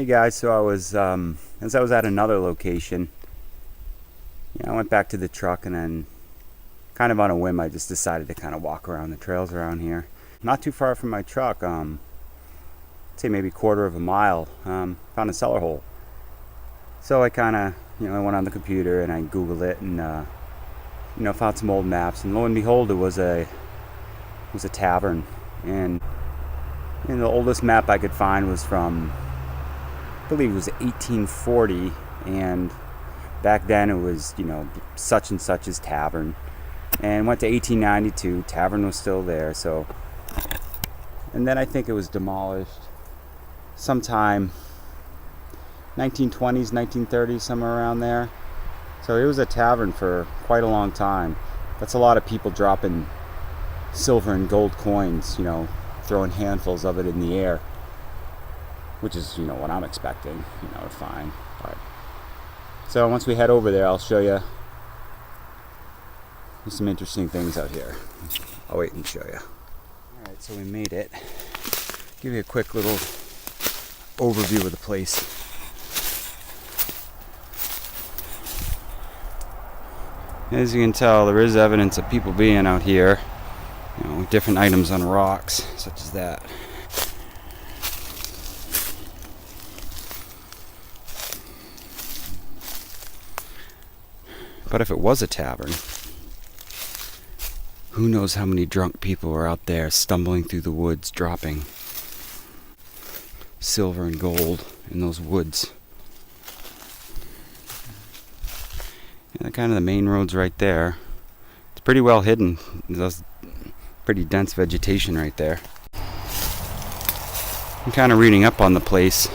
Hey guys, so I was as I was at another location, I went back to the truck and then kind of on a whim I just decided to kind of walk around the trails around here. Not too far from my truck, I'd say maybe quarter of a mile, found a cellar hole. So I kind of, I went on the computer and I Googled it and found some old maps, and lo and behold, it was a tavern. And the oldest map I could find was from, I believe it was 1840, and back then it was, such and such's tavern. And went to 1892, tavern was still there. So, and then I think it was demolished sometime 1920s, 1930s, somewhere around there. So it was a tavern for quite a long time. That's a lot of people dropping silver and gold coins, throwing handfuls of it in the air, which is, what I'm expecting, to find. But so once we head over there, I'll show you some interesting things out here. I'll wait and show you. Alright, so we made it. Give you a quick little overview of the place. As you can tell, there is evidence of people being out here. Different items on rocks, such as that. But if it was a tavern, who knows how many drunk people were out there stumbling through the woods, dropping silver and gold in those woods. Yeah, kind of the main road's right there. It's pretty well hidden. There's pretty dense vegetation right there. I'm kind of reading up on the place.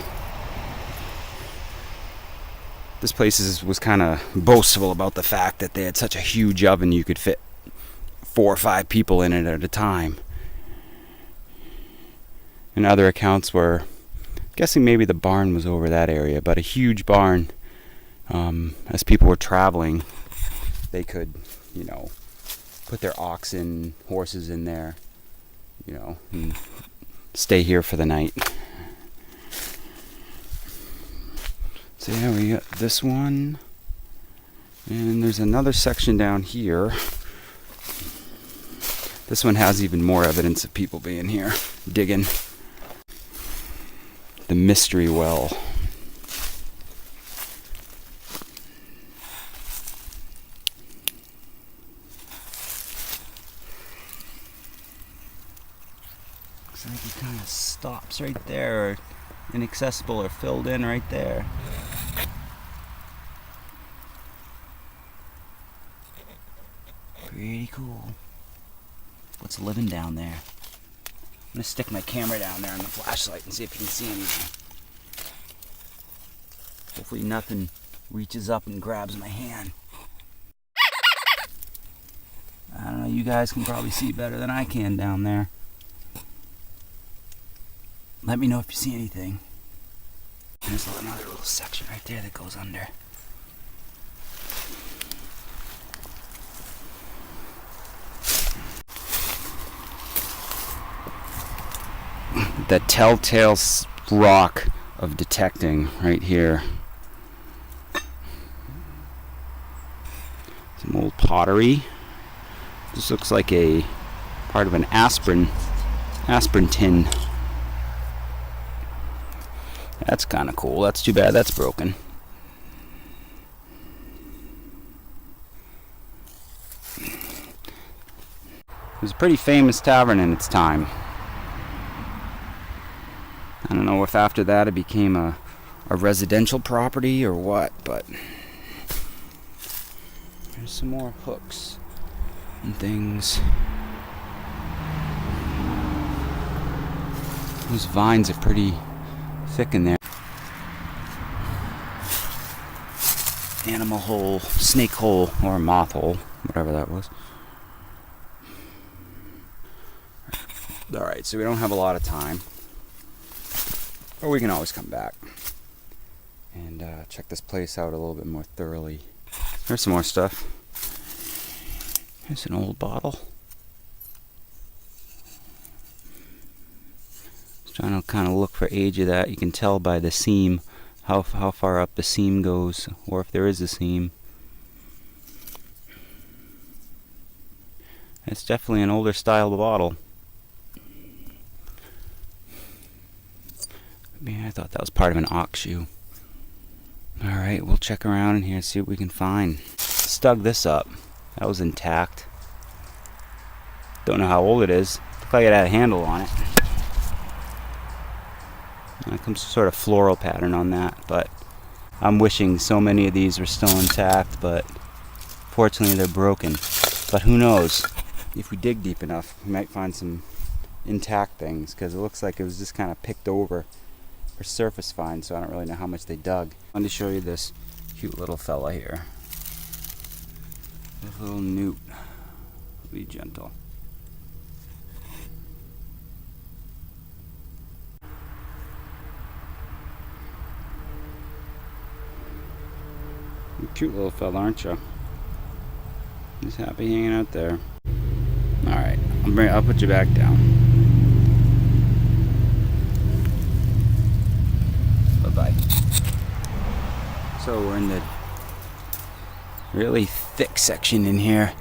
This place was kind of boastful about the fact that they had such a huge oven you could fit 4 or 5 people in it at a time. And other accounts were guessing maybe the barn was over that area, but a huge barn. As people were traveling, they could, put their oxen, horses in there, and stay here for the night. So yeah, we got this one, and there's another section down here. This one has even more evidence of people being here, digging. The mystery well. Looks like it kind of stops right there, or inaccessible or filled in right there. Pretty cool. What's living down there? I'm gonna stick my camera down there on the flashlight and see if you can see anything. Hopefully nothing reaches up and grabs my hand. I don't know, you guys can probably see better than I can down there. Let me know if you see anything. There's another little section right there that goes under. The telltale rock of detecting right here. Some old pottery. This looks like a part of an aspirin tin. That's kind of cool. That's too bad that's broken. It was a pretty famous tavern in its time. I don't know if after that it became a residential property or what, but there's some more hooks and things. Those vines are pretty thick in there. Animal hole, snake hole, or moth hole, whatever that was. Alright, so we don't have a lot of time. Or we can always come back and check this place out a little bit more thoroughly. There's some more stuff. Here's an old bottle. Trying to kind of look for age of that. You can tell by the seam how far up the seam goes, or if there is a seam. It's definitely an older style bottle. Yeah, I thought that was part of an ox shoe. Alright, we'll check around in here and see what we can find. Let's dug this up. That was intact. Don't know how old it is. Looks like it had a handle on it. There comes sort of floral pattern on that, but I'm wishing so many of these were still intact, but fortunately they're broken. But who knows? If we dig deep enough, we might find some intact things, because it looks like it was just kind of picked over for surface finds, so I don't really know how much they dug. I wanted to show you this cute little fella here. This little newt. Be gentle. Cute little fella, aren't you? He's happy hanging out there. Alright, I'll put you back down. Bye-bye. So we're in the really thick section in here.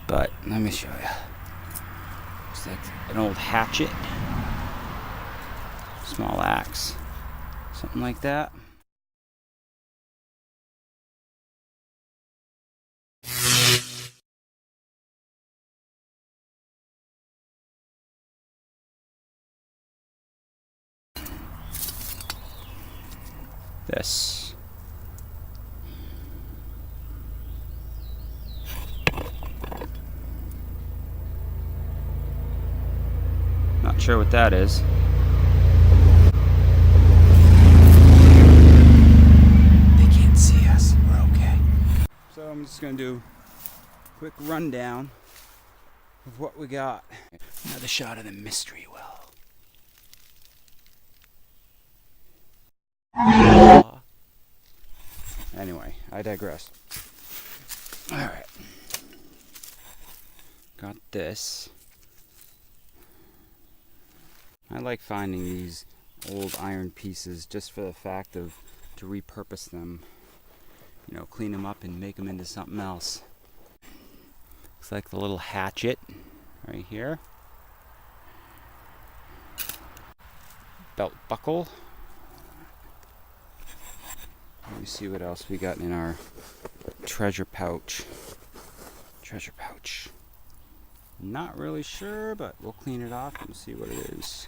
But let me show you. Looks like an old hatchet. Small axe. Something like that. This. Not sure what that is. They can't see us. We're okay. So I'm just gonna do a quick rundown of what we got. Another shot of the mystery well. Anyway, I digress. Alright. Got this. I like finding these old iron pieces just for the fact of to repurpose them. You know, clean them up and make them into something else. Looks like the little hatchet right here. Belt buckle. Let me see what else we got in our treasure pouch. Treasure pouch. Not really sure, but we'll clean it off and see what it is.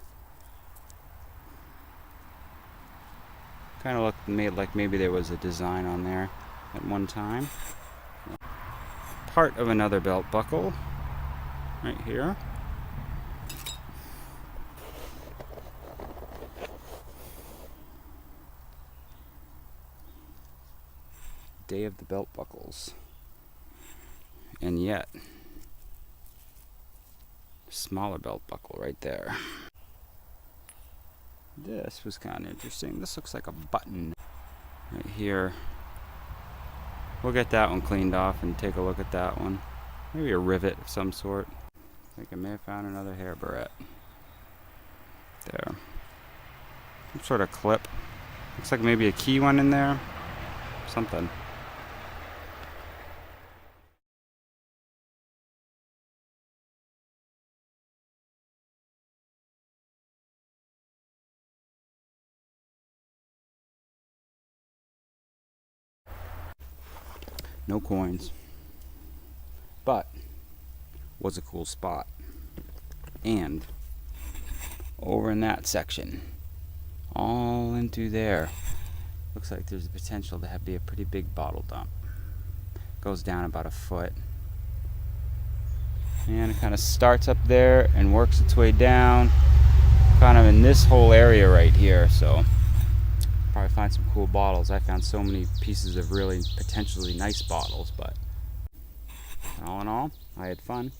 Kind of made like maybe there was a design on there at one time. Part of another belt buckle right here. Day of the belt buckles. And yet, smaller belt buckle right there. This was kind of interesting. This looks like a button right here. We'll get that one cleaned off and take a look at that one. Maybe a rivet of some sort. I think I may have found another hair barrette. There. Some sort of clip. Looks like maybe a key one in there. Something. No coins, but was a cool spot. And over in that section, all into there, looks like there's a potential to be a pretty big bottle dump. Goes down about a foot, and it kind of starts up there and works its way down, kind of in this whole area right here. So probably find some cool bottles. I found so many pieces of really potentially nice bottles, but all in all, I had fun.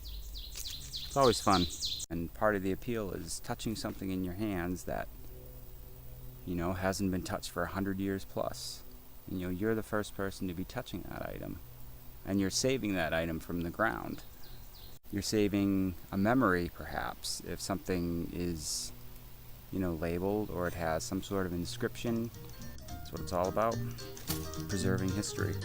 It's always fun. And part of the appeal is touching something in your hands that, you know, hasn't been touched for 100 years plus. And, you know, you're the first person to be touching that item. And you're saving that item from the ground. You're saving a memory, perhaps, if something is labeled, or it has some sort of inscription. That's what it's all about, preserving history.